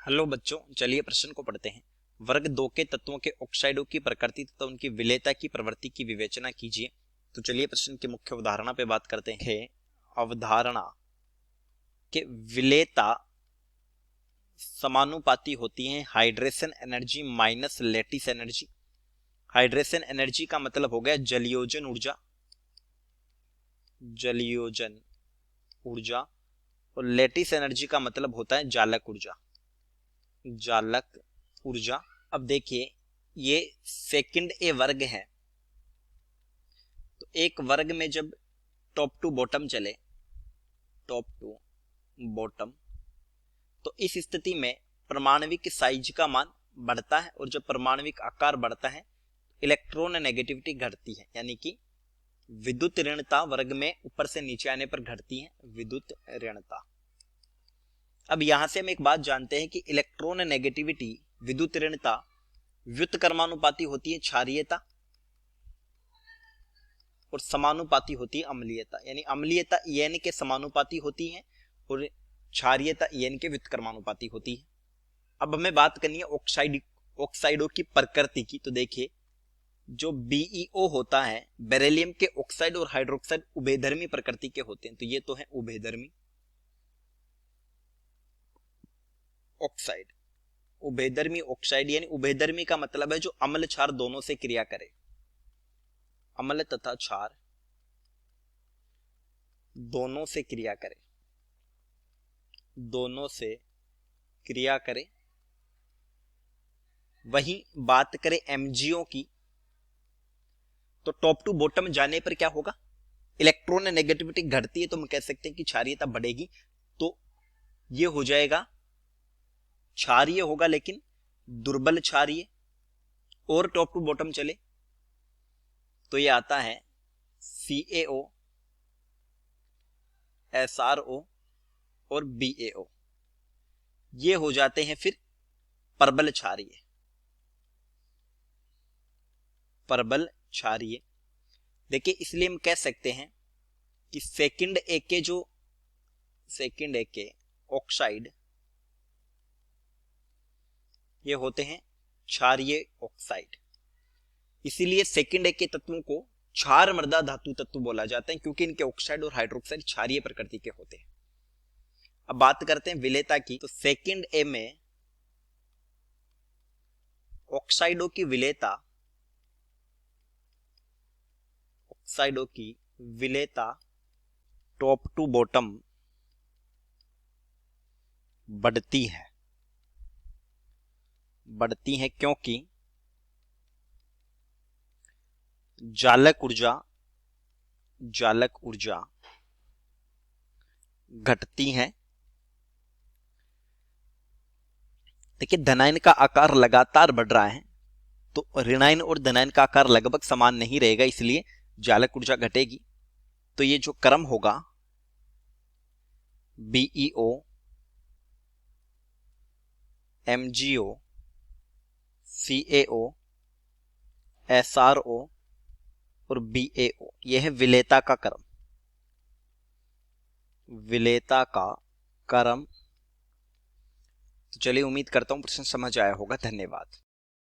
Hello बच्चों, चलिए प्रश्न को पढ़ते हैं। वर्ग दो के तत्वों के ऑक्साइडों की प्रकृति तथा उनकी विलेयता की प्रवृत्ति की विवेचना कीजिए। तो चलिए प्रश्न की मुख्य अवधारणा पे बात करते हैं। अवधारणा के विलेयता समानुपाती होती है hydration energy minus lattice energy. Hydration energy का मतलब हो गया जलयोजन ऊर्जा, जलयोजन ऊर्जा, और लैटिस एनर्जी का मतलब होता है जालक ऊर्जा, जालक ऊर्जा। अब देखिए, ये सेकंड ए वर्ग है, तो एक वर्ग में जब टॉप टू बॉटम चले, टॉप टू बॉटम, तो इस स्थिति में परमाणविक साइज का मान बढ़ता है, और जब परमाणविक आकार बढ़ता है इलेक्ट्रॉन नेगेटिविटी घटती है, यानी कि विद्युत ऋणता वर्ग में ऊपर से नीचे आने पर घटती है, विद्युत ऋणता। अब यहां से हम एक बात जानते हैं कि इलेक्ट्रॉन नेगेटिविटी, विद्युत ऋणता व्युत्क्रमानुपाती होती है क्षारीयता, और समानुपाती होती है अम्लीयता, यानी अम्लीयता En के समानुपाती होती है और क्षारीयता En के व्युत्क्रमानुपाती होती है। अब हमें बात करनी है ऑक्साइडों की प्रकृति की। तो देखिए, जो BeO होता है, बेरिलियम के ऑक्साइड और हाइड्रोक्साइड उभयधर्मी प्रकृति के होते हैं, तो ये तो है उभयधर्मी ऑक्साइड। उभयधर्मी ऑक्साइड यानी उभयधर्मी का मतलब है जो अम्ल क्षार दोनों से क्रिया करे, अम्ल तथा क्षार दोनों से क्रिया करे, दोनों से क्रिया करे। वहीं बात करें MgO की, तो टॉप टू बॉटम जाने पर क्या होगा, इलेक्ट्रॉन नेगेटिविटी घटती है, तो हम कह सकते हैं कि क्षारीयता बढ़ेगी, तो ये हो जाएगा क्षारीय होगा लेकिन दुर्बल क्षारीय। और टॉप टू बॉटम चले तो ये आता है CaO, SrO और BaO, ये हो जाते हैं फिर प्रबल क्षारीय, प्रबल क्षारीय। देखिए, इसलिए हम कह सकते हैं कि सेकंड ए के ऑक्साइड ये होते हैं क्षारीय ऑक्साइड। इसीलिए सेकंड ए के तत्वों को क्षार मृदा धातु तत्व बोला जाता है, क्योंकि इनके ऑक्साइड और हाइड्रोक्साइड क्षारीय प्रकृति के होते हैं। अब बात करते हैं विलेयता की। तो सेकंड ए में ऑक्साइडों की विलेयता, ऑक्साइडों की विलेयता टॉप टू बॉटम बढ़ती है, बढ़ती है क्योंकि जालक ऊर्जा घटती है। देखिए, धनायन का आकार लगातार बढ़ रहा है, तो ऋणायन और धनायन का आकार लगभग समान नहीं रहेगा, इसलिए जालक ऊर्जा घटेगी। तो ये जो क्रम होगा BeO, MgO, CaO, SrO और BaO, यह है विलेयता का क्रम, विलेयता का क्रम। तो चलिए, उम्मीद करता हूं प्रश्न समझ आया होगा। धन्यवाद।